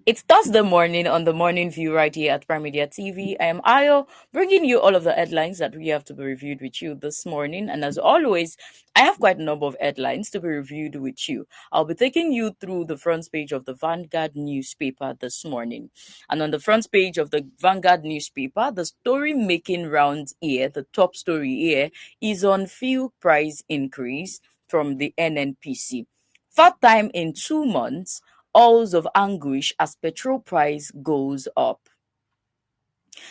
It's Thursday morning on the Morning View right here at Prime Media TV. I am Ayo, bringing you all of the headlines that we have to be reviewed with you this morning. And as always, I have quite a number of headlines to be reviewed with you. I'll be taking you through the front page of the Vanguard newspaper this morning. And on the front page of the Vanguard newspaper, the story making rounds here, the top story here, is on fuel price increase from the NNPC. Third time in 2 months, hours of anguish as petrol price goes up.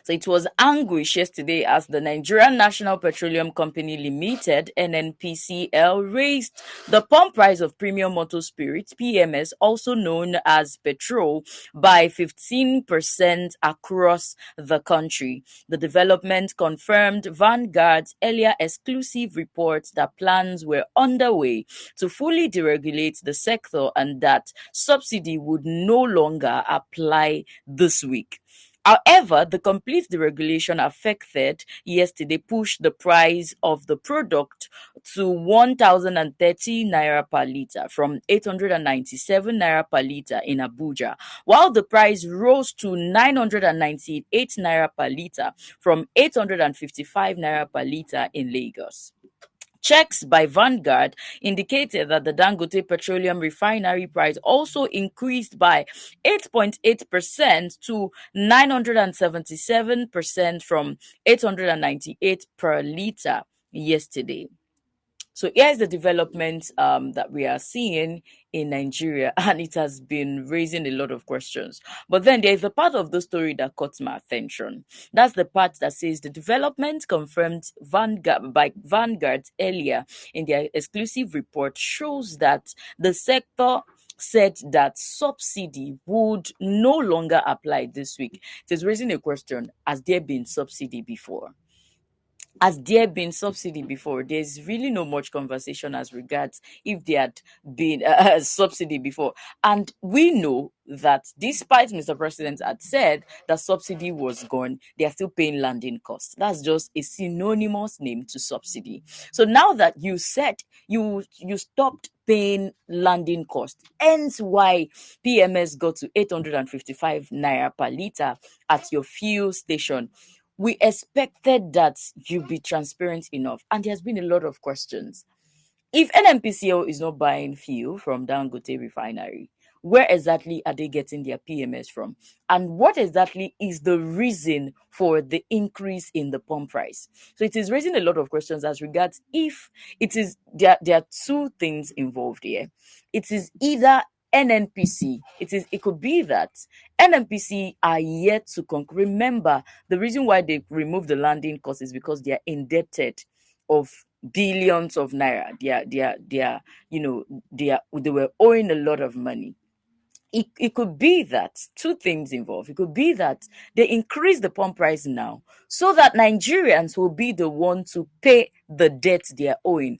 So it was anguish yesterday as the Nigerian National Petroleum Company Limited (NNPCL) raised the pump price of premium motor spirits (PMS), also known as petrol, by 15% across the country. The development confirmed Vanguard's earlier exclusive reports that plans were underway to fully deregulate the sector and that subsidy would no longer apply this week. However, the complete deregulation affected yesterday pushed the price of the product to 1,030 naira per litre from 897 naira per litre in Abuja, while the price rose to 998 naira per litre from 855 naira per litre in Lagos. Checks by Vanguard indicated that the Dangote Petroleum Refinery price also increased by 8.8% to 977% from 898 per litre yesterday. So here's the development that we are seeing in Nigeria, and it has been raising a lot of questions. But then there's the part of the story that caught my attention. That's the part that says the development confirmed by Vanguard earlier in their exclusive report shows that the sector said that subsidy would no longer apply this week. It is raising a question: has there been subsidy before? Has there been subsidy before? There's really no much conversation as regards if there had been a subsidy before. And we know that despite Mr. President had said that subsidy was gone, they are still paying landing costs. That's just a synonymous name to subsidy. So now that you said you stopped paying landing costs, hence why PMS got to 855 naira per litre at your fuel station, we expected that you be transparent enough. And there's been a lot of questions. If NMPCO is not buying fuel from Dangote Refinery, where exactly are they getting their PMS from? And what exactly is the reason for the increase in the pump price? So it is raising a lot of questions as regards if it is there are two things involved here. It is either NNPC. It could be that NNPC are yet to conclude. Remember, the reason why they removed the landing cost is because they are indebted of billions of naira. They were owing a lot of money. It could be that two things involved. It could be that they increase the pump price now so that Nigerians will be the one to pay the debt they are owing.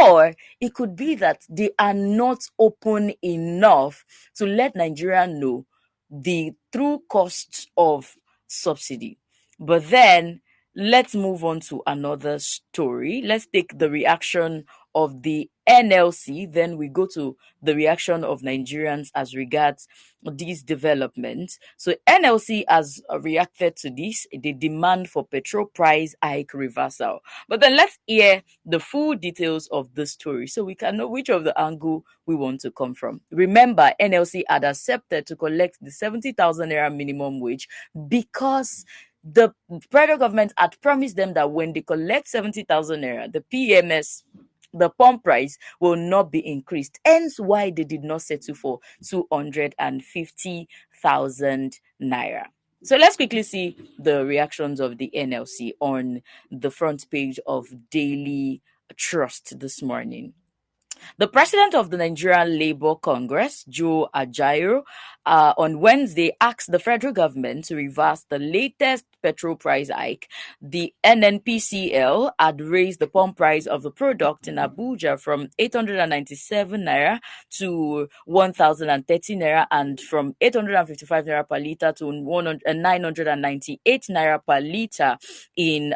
Or it could be that they are not open enough to let Nigerians know the true costs of subsidy. But then let's move on to another story. Let's take the reaction of the NLC. Then we go to the reaction of Nigerians as regards these developments. So NLC has reacted to this, the demand for petrol price hike reversal. But then let's hear the full details of the story so we can know which of the angle we want to come from. Remember, NLC had accepted to collect the 70,000 naira minimum wage because the federal government had promised them that when they collect 70,000 naira, the PMS, the pump price, will not be increased. Hence why they did not settle for 250,000 naira. So let's quickly see the reactions of the NLC on the front page of Daily Trust this morning. The president of the Nigerian Labour Congress, Joe Ajaero, on Wednesday asked the federal government to reverse the latest petrol price hike, the NNPCL had raised the pump price of the product in Abuja from 897 naira to 1030 naira, and from 855 naira per liter to 998 naira per liter in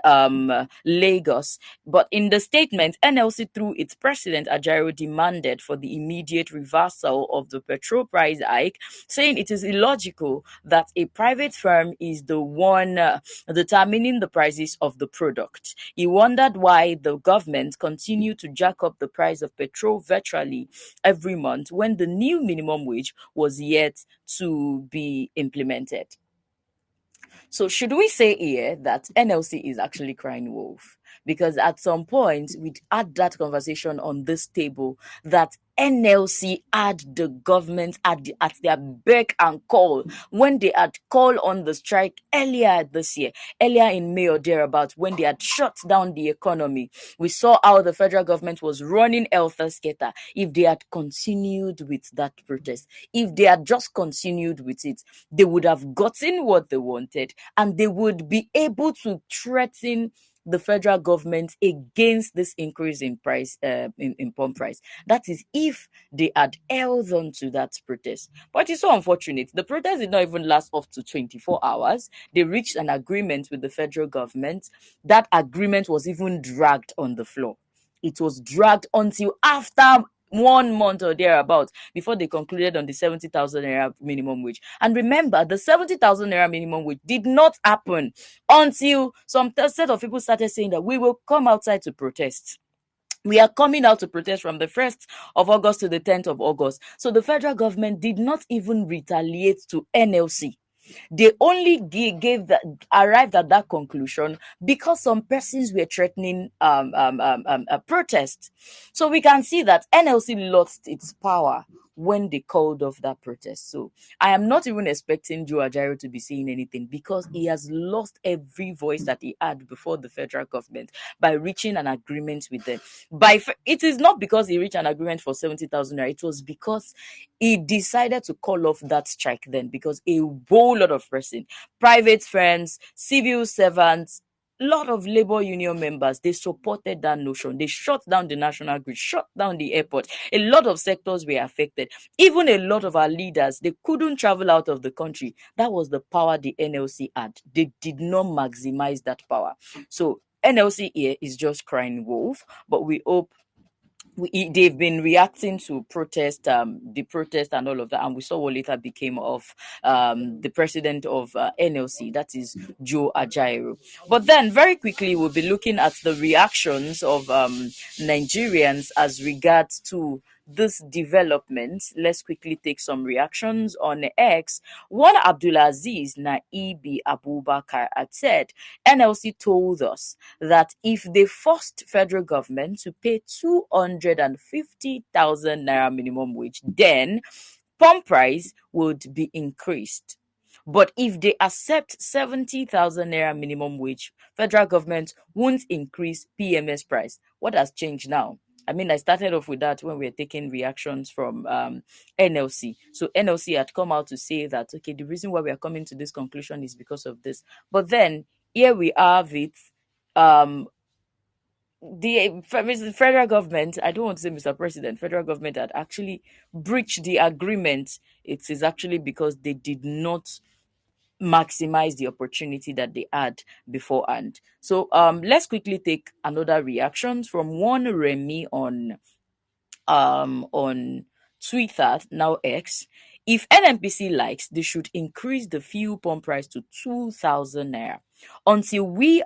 Lagos. But in the statement, NLC, through its president Ajaero, demanded for the immediate reversal of the petrol price hike, saying it is illogical that a private firm is the one determining the prices of the product. He wondered why the government continued to jack up the price of petrol virtually every month when the new minimum wage was yet to be implemented. So should we say here that NLC is actually crying wolf? Because at some point we'd had that conversation on this table that NLC had the government at their beck and call when they had called on the strike earlier this year, earlier in May or thereabouts, when they had shut down the economy. We saw how the federal government was running elter skelter. If they had continued with that protest, if they had just continued with it, they would have gotten what they wanted, and they would be able to threaten the federal government against this increase in price, in pump price. That is if they had held on to that protest. But it's so unfortunate. The protest did not even last up to 24 hours. They reached an agreement with the federal government. That agreement was even dragged on the floor. It was dragged until after 1 month or thereabouts before they concluded on the 70,000 naira minimum wage. And remember, the 70,000 naira minimum wage did not happen until some set of people started saying that we will come outside to protest. We are coming out to protest from the 1st of August to the 10th of August. So the federal government did not even retaliate to NLC. They only arrived at that conclusion because some persons were threatening a protest. So we can see that NLC lost its power when they called off that protest. So I am not even expecting Joe Ajaero to be saying anything because he has lost every voice that he had before the federal government by reaching an agreement with them. It is not because he reached an agreement for 70,000 naira. It was because he decided to call off that strike then, because a whole lot of person, private firms, civil servants, lot of labor union members, they supported that notion. They shut down the national grid, shut down the airport. A lot of sectors were affected. Even a lot of our leaders, they couldn't travel out of the country. That was the power the NLC had. They did not maximize that power. So NLC here is just crying wolf, but we hope they've been reacting to the protest and all of that, and we saw what later became of the president of NLC, that is Joe Ajaero. But then very quickly we'll be looking at the reactions of Nigerians as regards to this development. Let's quickly take some reactions on X. One Abdulaziz Naibi Abubakar had said, NLC told us that if they forced federal government to pay 250,000 naira minimum wage, then pump price would be increased. But if they accept 70,000 naira minimum wage, federal government won't increase PMS price. What has changed now? I mean, I started off with that when we were taking reactions from NLC. So NLC had come out to say that, okay, the reason why we are coming to this conclusion is because of this. But then here we have it. The federal government, I don't want to say Mr. President, federal government had actually breached the agreement. It is actually because they did not maximize the opportunity that they had beforehand. So let's quickly take another reaction from one Remy on Twitter, now X. If NNPC likes, they should increase the fuel pump price to 2,000 naira until we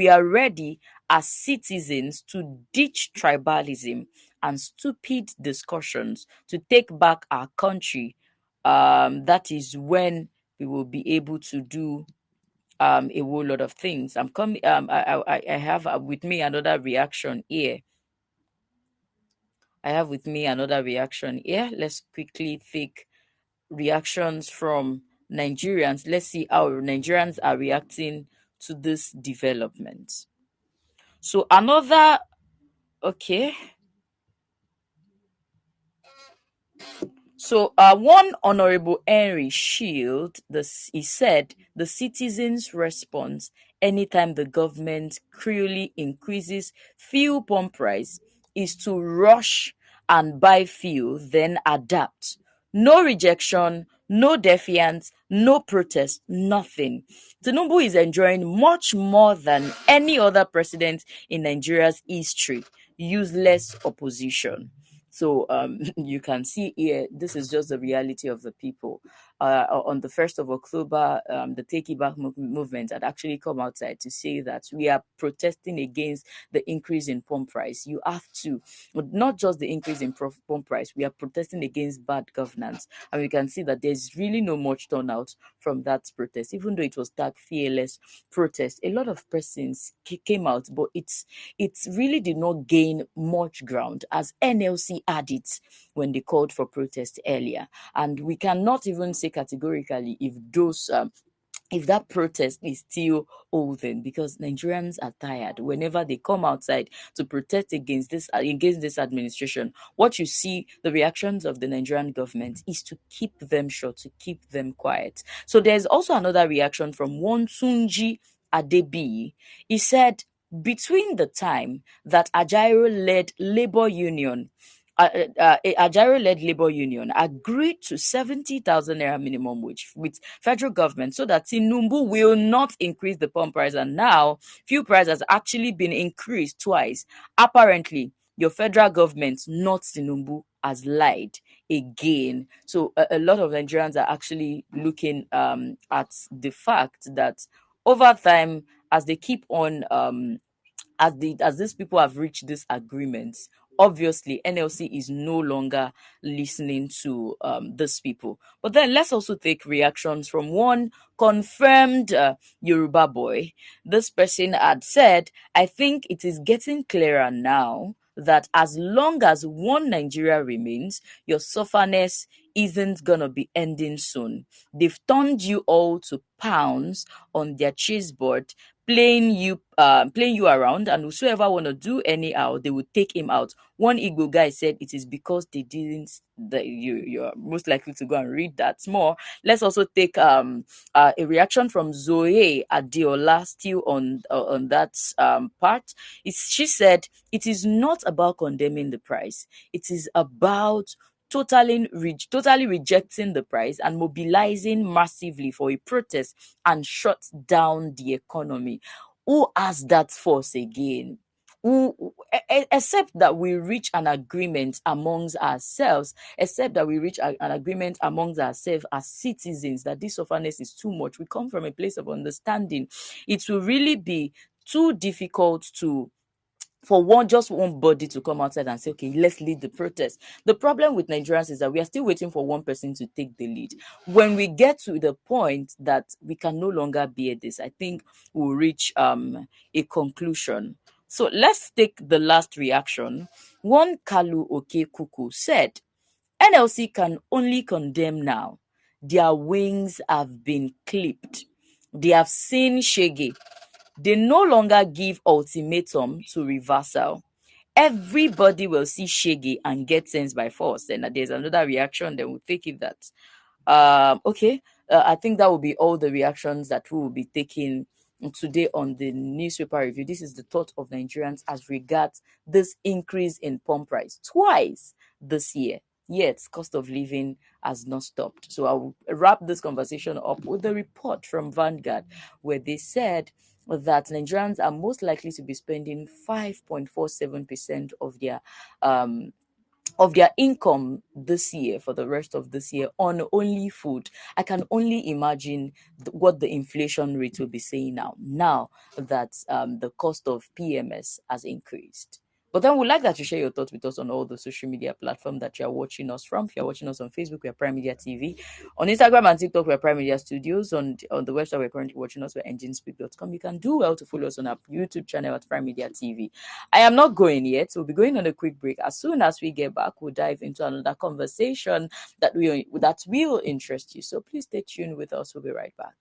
are ready as citizens to ditch tribalism and stupid discussions to take back our country. That is when we will be able to do a whole lot of things. I'm coming. I have with me another reaction here. I have with me another reaction here. Let's quickly take reactions from Nigerians. Let's see how Nigerians are reacting to this development. So okay. So, one Honorable Henry Shield, he said the citizens' response anytime the government cruelly increases fuel pump price is to rush and buy fuel, then adapt. No rejection, no defiance, no protest, nothing. Tinubu is enjoying much more than any other president in Nigeria's history. Useless opposition. So you can see here, this is just the reality of the people. On the 1st of October, the Take It Back movement had actually come outside to say that we are protesting against the increase in pump price. You have to, not just the increase in pump price, we are protesting against bad governance. And we can see that there's really no much turnout from that protest, even though it was that fearless protest. A lot of persons came out, but it really did not gain much ground as NLC had it when they called for protest earlier. And we cannot even say categorically if that protest is still holding, because Nigerians are tired. Whenever they come outside to protest against this administration, what you see, the reactions of the Nigerian government is to keep them short, to keep them quiet. So there's also another reaction from one Tunji Adebi. He said, between the time that Ajaero-led labor union Ajaro-led labor union agreed to 70,000 naira minimum wage with federal government so that Tinubu will not increase the pump price. And now, fuel price has actually been increased twice. Apparently, your federal government, not Tinubu, has lied again. So a lot of Nigerians are actually looking at the fact that over time, as they keep on as these people have reached this agreement, obviously NLC is no longer listening to these people. But then let's also take reactions from one confirmed Yoruba boy. This person had said, I think it is getting clearer now that as long as one Nigeria remains, your sufferness isn't gonna be ending soon. They've turned you all to pounds on their chessboard, playing you around, and whosoever want to do anyhow, they will take him out. One Igbo guy said it is because they didn't that you're most likely to go and read that more. Let's also take a reaction from Zoe Adiola, still on that part. She said it is not about condemning the price, it is about totally rejecting the price and mobilizing massively for a protest and shut down the economy. Who has that force again? Except that we reach an agreement amongst ourselves, except that we reach an agreement amongst ourselves as citizens that this sufferness is too much. We come from a place of understanding. It will really be too difficult for one body to come outside and say, okay, let's lead the protest. The problem with Nigerians is that we are still waiting for one person to take the lead. When we get to the point that we can no longer bear this, I think we'll reach a conclusion. So let's take the last reaction. One Kalu Oke Kuku said, NLC can only condemn now. Their wings have been clipped. They have seen Shege. They no longer give ultimatum to reversal. Everybody will see Shege and get sense by force. Then there's another reaction, then we'll take it that. Okay, I think that will be all the reactions that we will be taking today on the newspaper review. This is the thought of Nigerians as regards this increase in pump price twice this year. Yet, cost of living has not stopped. So I'll wrap this conversation up with a report from Vanguard, where they said that Nigerians are most likely to be spending 5.47% of their income this year for the rest of this year on only food. I can only imagine what the inflation rate will be saying now that the cost of PMS has increased. But then we'd like that you share your thoughts with us on all the social media platforms that you are watching us from. If you're watching us on Facebook, we are Prime Media TV. On Instagram and TikTok, we are Prime Media Studios. On the website, we're currently watching us, we're enginespeak.com. You can do well to follow us on our YouTube channel at Prime Media TV. I am not going yet. We'll be going on a quick break. As soon as we get back, we'll dive into another conversation that will interest you. So please stay tuned with us. We'll be right back.